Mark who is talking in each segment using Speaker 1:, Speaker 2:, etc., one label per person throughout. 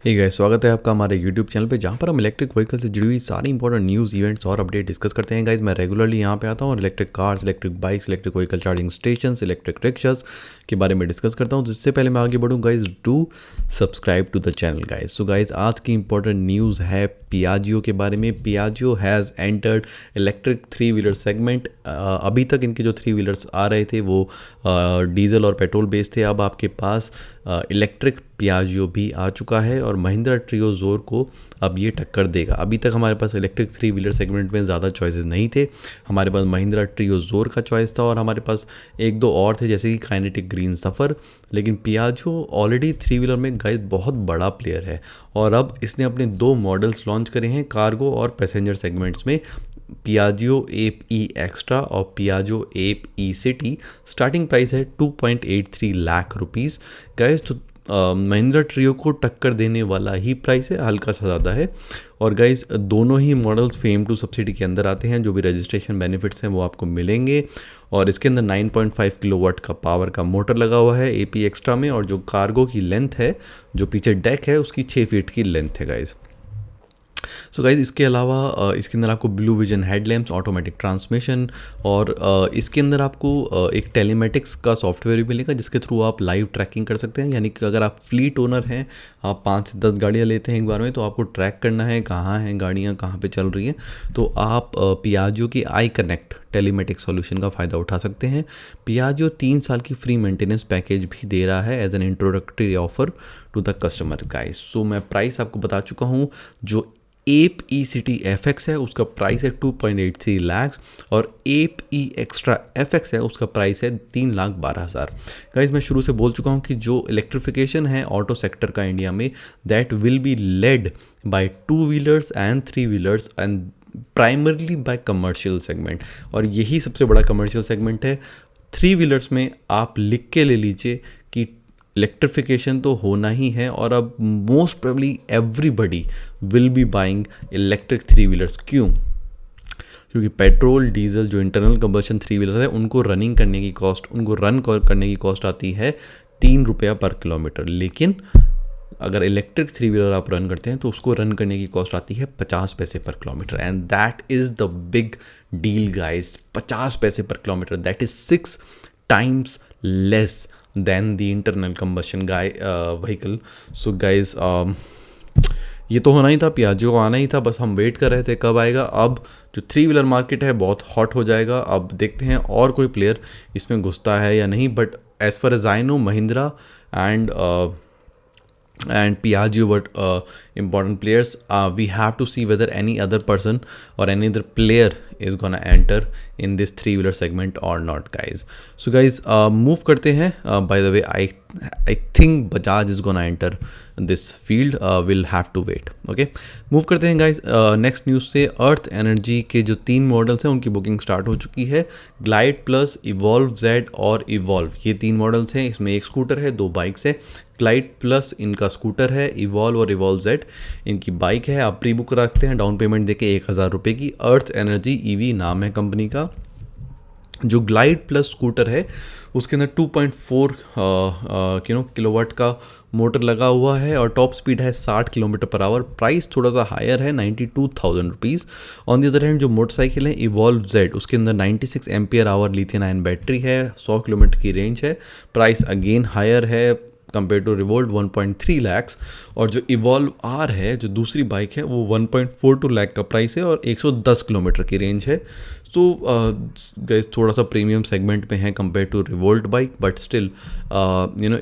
Speaker 1: Hey guys, स्वागत है आपका हमारे यूट्यूब चैनल पे जहाँ पर हम इलेक्ट्रिक व्हीकल से जुड़ी हुई सारी इंपॉर्टेंट न्यूज़ इवेंट्स और अपडेट डिस्कस करते हैं। गाइस मैं रेगुलरली यहाँ पे आता हूँ और electric cars, electric bikes, electric vehicle charging stations, electric rickshaws के बारे में डिस्कस करता हूँ। तो इससे पहले मैं आगे बढ़ूँ guys, do subscribe to the channel guys. So guys आज की इंपॉर्टेंट न्यूज़ है पियाजियो के बारे में। Piaggio has entered electric 3 wheeler segment. अभी तक इनके जो 3 व्हीलर्स आ रहे थे वो डीजल और पेट्रोल बेस्ड थे। अब आपके पास इलेक्ट्रिक पियाजियो भी आ चुका है और महिंद्रा ट्रियो जोर को अब ये टक्कर देगा। अभी तक हमारे पास इलेक्ट्रिक 3 व्हीलर सेगमेंट में ज़्यादा चॉइसेस नहीं थे। हमारे पास महिंद्रा ट्रियो जोर का चॉइस था और हमारे पास एक दो और थे जैसे कि काइनेटिक ग्रीन सफ़र। लेकिन पियाजियो ऑलरेडी 3 व्हीलर में गाइस बहुत बड़ा प्लेयर है और अब इसने अपने 2 मॉडल्स लॉन्च करे हैं कार्गो और पैसेंजर सेगमेंट्स में, पियाजियो एप ई एक्स्ट्रा और Piaggio app E city. Starting price है 2.83 लाख रुपीज़ गाइस। तो महिंद्रा ट्रियो को टक्कर देने वाला ही प्राइस है, हल्का सा ज़्यादा है। और गाइस दोनों ही मॉडल्स फेम टू सब्सिडी के अंदर आते हैं। जो भी रजिस्ट्रेशन बेनिफिट्स हैं वो आपको मिलेंगे और इसके अंदर 9.5 किलोवाट का पावर का मोटर लगा हुआ है एपी एक्स्ट्रा में। और जो कार्गो की लेंथ है, जो पीछे डेक है, उसकी 6 फीट की लेंथ है गाइस। सो गाइज इसके अलावा इसके अंदर आपको blue vision headlamps, automatic transmission और इसके अंदर आपको एक टेलीमेटिक्स का सॉफ्टवेयर भी मिलेगा जिसके थ्रू आप लाइव ट्रैकिंग कर सकते हैं। यानी कि अगर आप फ्लीट ओनर हैं, आप 5 से 10 गाड़ियाँ लेते हैं एक बार में, तो आपको ट्रैक करना है कहाँ हैं गाड़ियाँ, कहाँ पे चल रही हैं, तो आप पियाजियो की आई कनेक्ट टेलीमेटिक सॉल्यूशन का फ़ायदा उठा सकते हैं। पियाजियो 3 साल की फ्री मेंटेनेंस पैकेज भी दे रहा है as an introductory offer to the customer guys. So मैं प्राइस आपको बता चुका हूँ। जो एप ई सिटी एफ एक्स है उसका प्राइस है 2.83 लाख और एप ई एक्स्ट्रा एफ एक्स है उसका प्राइस है 3,12,000। गाइस मैं शुरू से बोल चुका हूँ कि जो इलेक्ट्रिफिकेशन है ऑटो सेक्टर का इंडिया में, that will be led by 2 wheelers and 3 wheelers and primarily bye commercial segment. और यही सबसे बड़ा कमर्शियल सेगमेंट है। 3 व्हीलर्स में आप लिख के ले लीजिए कि इलेक्ट्रिफिकेशन तो होना ही है और अब most probably everybody will be buying electric 3 wheelers. क्यों? क्योंकि पेट्रोल डीजल जो इंटरनल कंबशन 3 व्हीलर है उनको रनिंग करने की कॉस्ट, उनको रन करने की कॉस्ट आती है 3 रुपया पर किलोमीटर। लेकिन अगर इलेक्ट्रिक 3 व्हीलर आप रन करते हैं तो उसको रन करने की कॉस्ट आती है 50 पैसे पर kilometre. And that is the big deal guys. 50 पैसे पर kilometre, that is 6 times less than the internal combustion vehicle. So guys ये तो होना ही था, पियाजियो को आना ही था, बस हम वेट कर रहे थे कब आएगा। अब जो 3 व्हीलर मार्केट है बहुत हॉट हो जाएगा। अब देखते हैं और कोई प्लेयर इसमें घुसता है या नहीं। But as far as I know, Mahindra and Piaggio were important players. We have to see whether any other person or any other player is gonna enter in this 3 wheeler segment or not guys. So guys move करते हैं। By the way, I think Bajaj is gonna enter this field. We'll have to wait. Okay, move करते हैं guys next news से। Earth energy के जो 3 models हैं उनकी booking start हो चुकी है। ग्लाइड प्लस, इवॉल्व जेड और इवॉल्व, ये 3 मॉडल्स हैं। इसमें एक स्कूटर है, 2 बाइक्स है। ग्लाइड प्लस इनका स्कूटर है, इवॉल्व और इवॉल्व जेड इनकी बाइक है। आप प्री बुक रखते हैं डाउन पेमेंट देके 1,000 रुपये की। अर्थ एनर्जी ईवी नाम है कंपनी का। जो ग्लाइड प्लस स्कूटर है उसके अंदर 2.4 किलोवाट का मोटर लगा हुआ है और टॉप स्पीड है 60 किलोमीटर पर आवर। प्राइस थोड़ा सा हायर है, 92,000 rupees. On the other hand जो मोटरसाइकिल है इवॉल्व जेड, उसके अंदर 96 ampere hour lithium ion battery है, 100 किलोमीटर की रेंज है। प्राइस अगेन हायर है कंपेयर टू रिवोल्ट, 1.3 लाख। और जो इवॉल्व आर है जो दूसरी बाइक है वो 1.42 लाख का प्राइस है और 110 किलोमीटर की रेंज है। सो गाइस थोड़ा सा प्रीमियम सेगमेंट में है compare to Revolt bike, but still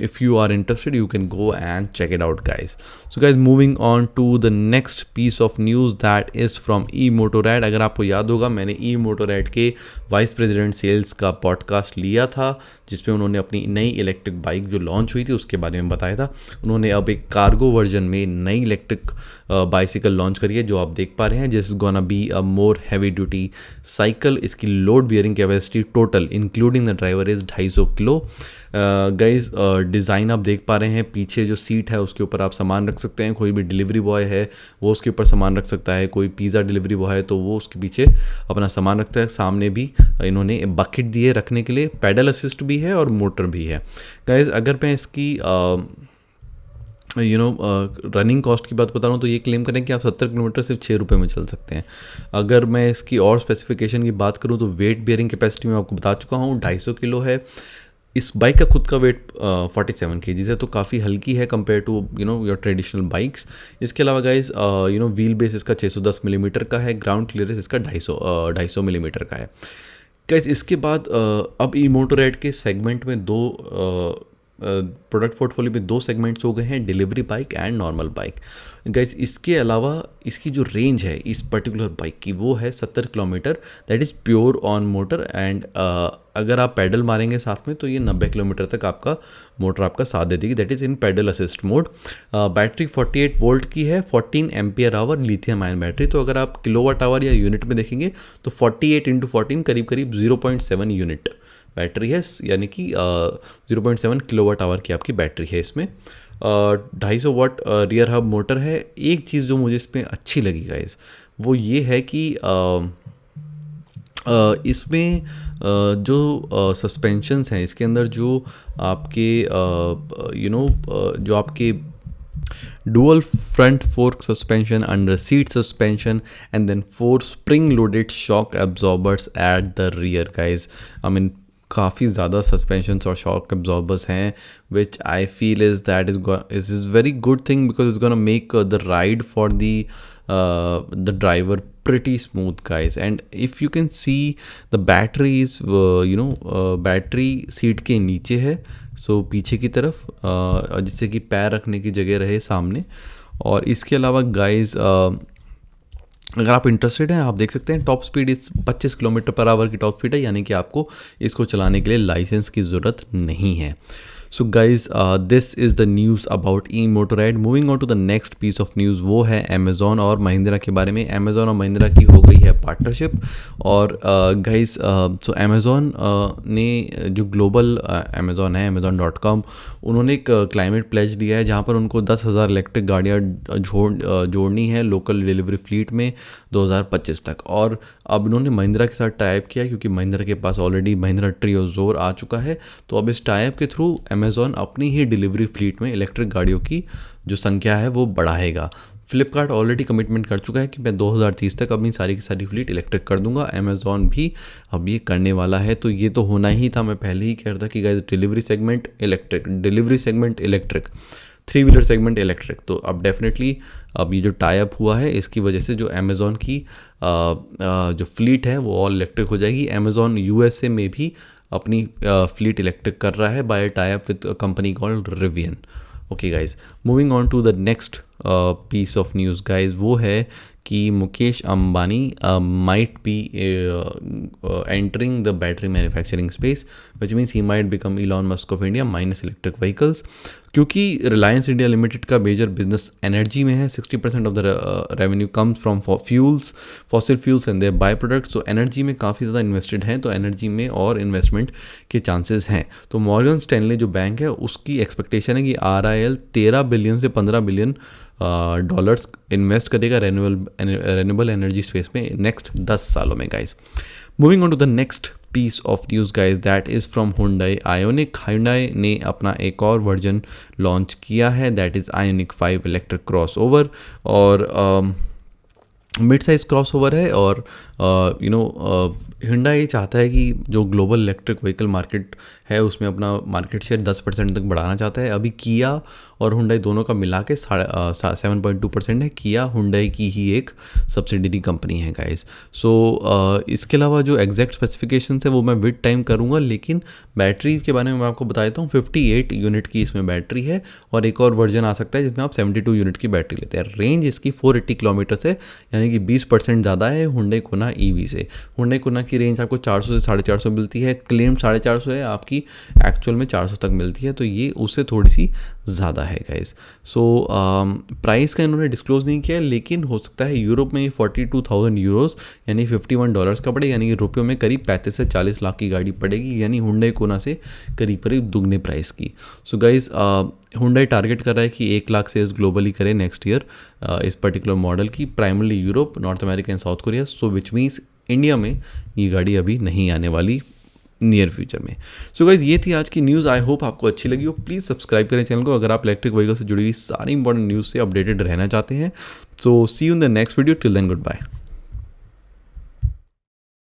Speaker 1: if you are interested you can go and check it out guys. So guys moving on to the next piece of news that is from E Motorad. अगर आपको याद होगा मैंने E Motorad के vice president sales का podcast लिया था जिसमें उन्होंने अपनी नई इलेक्ट्रिक बाइक जो लॉन्च हुई थी उसके बारे में बताया था। उन्होंने अब एक कार्गो वर्जन में नई इलेक्ट्रिक बाइसिकल लॉन्च करी है जो आप देख पा रहे हैं, जिस gonna be a more heavy duty cycle. इसकी load bearing capacity total including the driver is 250 kilo. Guys design आप देख पा रहे हैं, पीछे जो सीट है उसके ऊपर आप सामान रख सकते हैं। कोई भी डिलीवरी बॉय है वो उसके ऊपर सामान रख सकता है, कोई पिज़्ज़ा डिलीवरी बॉय है तो वो उसके पीछे अपना सामान रखता है। सामने भी इन्होंने बकेट दिए रखने के लिए, पैडल असिस्ट भी है और मोटर भी है। गाइज अगर मैं इसकी रनिंग कॉस्ट की बात बता रहा हूँ तो ये क्लेम करें कि आप 70 किलोमीटर सिर्फ 6 रुपये में चल सकते हैं। अगर मैं इसकी और स्पेसिफिकेशन की बात करूँ तो वेट बियरिंग कैपेसिटी में आपको बता चुका हूँ 250 किलो है। इस बाइक का खुद का वेट 47 kg है, तो काफ़ी हल्की है compare to your traditional bikes. इसके अलावा गाइज व्हील बेस इसका 610 मिलीमीटर का है, ग्राउंड क्लियरेंस इसका 250 मिलीमीटर का है। गाइज इसके बाद अब ई मोटोरेड के सेगमेंट में दो प्रोडक्ट पोर्टफोलियो में दो सेगमेंट्स हो गए हैं, delivery bike and normal bike. Guys इसके अलावा इसकी जो रेंज है इस पर्टिकुलर बाइक की वो है 70 kilometre, that is pure on motor. And अगर आप पैडल मारेंगे साथ में तो ये 90 किलोमीटर तक आपका मोटर आपका साथ दे देगी, that is in pedal assist mode. Battery 48 volt की है, 14 ampere hour lithium ion battery. तो अगर आप किलोवाट आवर या यूनिट में देखेंगे तो 48 × 14 करीब करीब 0.7 यूनिट बैटरी है, यानी कि 0.7 किलोवाट आवर की आपकी बैटरी है इसमें। 250 वाट रियर हब मोटर है। एक चीज़ जो मुझे इसमें अच्छी लगी गाइस वो ये है कि इसमें जो सस्पेंशंस हैं इसके अंदर जो आपके जो आपके dual front fork suspension, under seat suspension, and then 4 spring loaded shock absorbers at the rear guys. I mean काफ़ी ज़्यादा सस्पेंशंस और शॉक एब्जॉर्बर्स हैं, which I feel is very good thing because is gonna make the ride for the driver pretty smooth guys. And if you can see the battery is battery seat के नीचे है, सो पीछे की तरफ जिससे कि पैर रखने की जगह रहे सामने। और इसके अलावा गाइस अगर आप इंटरेस्टेड हैं आप देख सकते हैं टॉप स्पीड इस 25 किलोमीटर पर आवर की टॉप स्पीड है, यानी कि आपको इसको चलाने के लिए लाइसेंस की ज़रूरत नहीं है। So guys this is the news about E Motorad. Moving on to the next piece of news, वो है अमेज़ॉन और महिंद्रा के बारे में। अमेज़ॉन और महिंद्रा की हो गई है पार्टनरशिप। और गाइज सो अमेज़ॉन ने जो ग्लोबल अमेज़ॉन है amazon.com, उन्होंने एक क्लाइमेट प्लेज दिया है जहाँ पर उनको 10,000 इलेक्ट्रिक गाड़ियाँ जोड़नी है लोकल डिलीवरी फ्लीट में 2025 तक। और अब इन्होंने महिंद्रा के साथ टाइप किया क्योंकि महिंद्रा के पास ऑलरेडी महिंद्रा ट्रियो ज़ोर आ चुका है। तो अब इस टाइप के थ्रू अमेज़ॉन अपनी ही डिलीवरी फ्लीट में इलेक्ट्रिक गाड़ियों की जो संख्या है वो बढ़ाएगा। फ्लिपकार्ट ऑलरेडी कमिटमेंट कर चुका है कि मैं 2030 तक अपनी सारी की सारी फ्लीट इलेक्ट्रिक कर दूंगा। अमेज़ॉन भी अब ये करने वाला है, तो ये तो होना ही था। मैं पहले ही कह रहा था कि guys delivery segment electric, delivery segment electric, 3 wheeler segment electric. तो अब डेफिनेटली अब ये जो टाई अप हुआ है इसकी वजह से जो अमेज़ॉन की जो फ्लीट है वो ऑल इलेक्ट्रिक हो जाएगी। अमेज़ॉन यूएसए में भी अपनी फ्लीट इलेक्ट्रिक कर रहा है by tie up with company called Rivian. Okay guys, moving on to the next piece of news guys, वो है कि Mukesh Ambani might be entering the battery manufacturing space, which means he might become Elon Musk of India minus electric vehicles. क्योंकि Reliance India Limited का major business energy में है, 60% of the revenue comes from fossil fuels and their by products. तो energy में काफ़ी ज़्यादा invested हैं, तो एनर्जी में और इन्वेस्टमेंट के चांसेस हैं। तो मॉर्गन स्टैनली जो बैंक है उसकी एक्सपेक्टेशन है कि RIL 13 बिलियन से 15 बिलियन डॉलर्स इन्वेस्ट करेगा रेन्यूएबल एनर्जी स्पेस में नेक्स्ट 10 सालों में guys. Moving on to the next piece of news guys, that is from Hyundai Ioniq। Hyundai ने अपना एक और वर्जन लॉन्च किया है, that is Ioniq 5 electric crossover. और मिड साइज क्रॉसओवर है। और Hyundai चाहता है कि जो ग्लोबल इलेक्ट्रिक व्हीकल मार्केट है उसमें अपना मार्केट शेयर 10% तक बढ़ाना चाहता है। अभी किया और Hyundai दोनों का मिला के 7.2% है। किया Hyundai की ही एक सब्सिडरी कंपनी है गाइस। सो इसके अलावा जो एग्जैक्ट स्पेसिफिकेशंस है वो मैं विद टाइम करूँगा, लेकिन बैटरी के बारे में मैं आपको बता देता हूँ। 58 यूनिट की इसमें बैटरी है और एक और वर्जन आ सकता है जिसमें आप 72 यूनिट की बैटरी लेते हैं। रेंज इसकी 480 किलोमीटर से, यानी कि 20% ज़्यादा है Hyundai Kona EV से। Hyundai Kona की रेंज आपको 400 से 450 मिलती है, क्लेम 450 है, आपकी एक्चुअल में 400 तक मिलती है, तो ये उससे थोड़ी सी ज़्यादा है गाइस। सो प्राइस का इन्होंने डिस्क्लोज नहीं किया, लेकिन हो सकता है यूरोप में 42,000 यूरोस यानी $51 का पड़े, यानी कि रुपयों में करीब 35 से 40 लाख की गाड़ी पड़ेगी, यानी Hyundai Kona से करीब करीब दुगने प्राइस की। सो गाइस Hyundai टारगेट कर रहा है कि 1 लाख सेल्स ग्लोबली करे नेक्स्ट ईयर इस पर्टिकुलर मॉडल की, primarily Europe, north America and south Korea. So which means India में ये गाड़ी अभी नहीं आने वाली नियर फ्यूचर में। सो गाइज ये थी आज की न्यूज़, आई होप आपको अच्छी लगी हो। प्लीज़ सब्सक्राइब करें चैनल को अगर आप इलेक्ट्रिक व्हीकल से जुड़ी हुई सारी इंपॉर्टेंट न्यूज़ से अपडेटेड रहना चाहते हैं। So see you in the next video, till then good bye.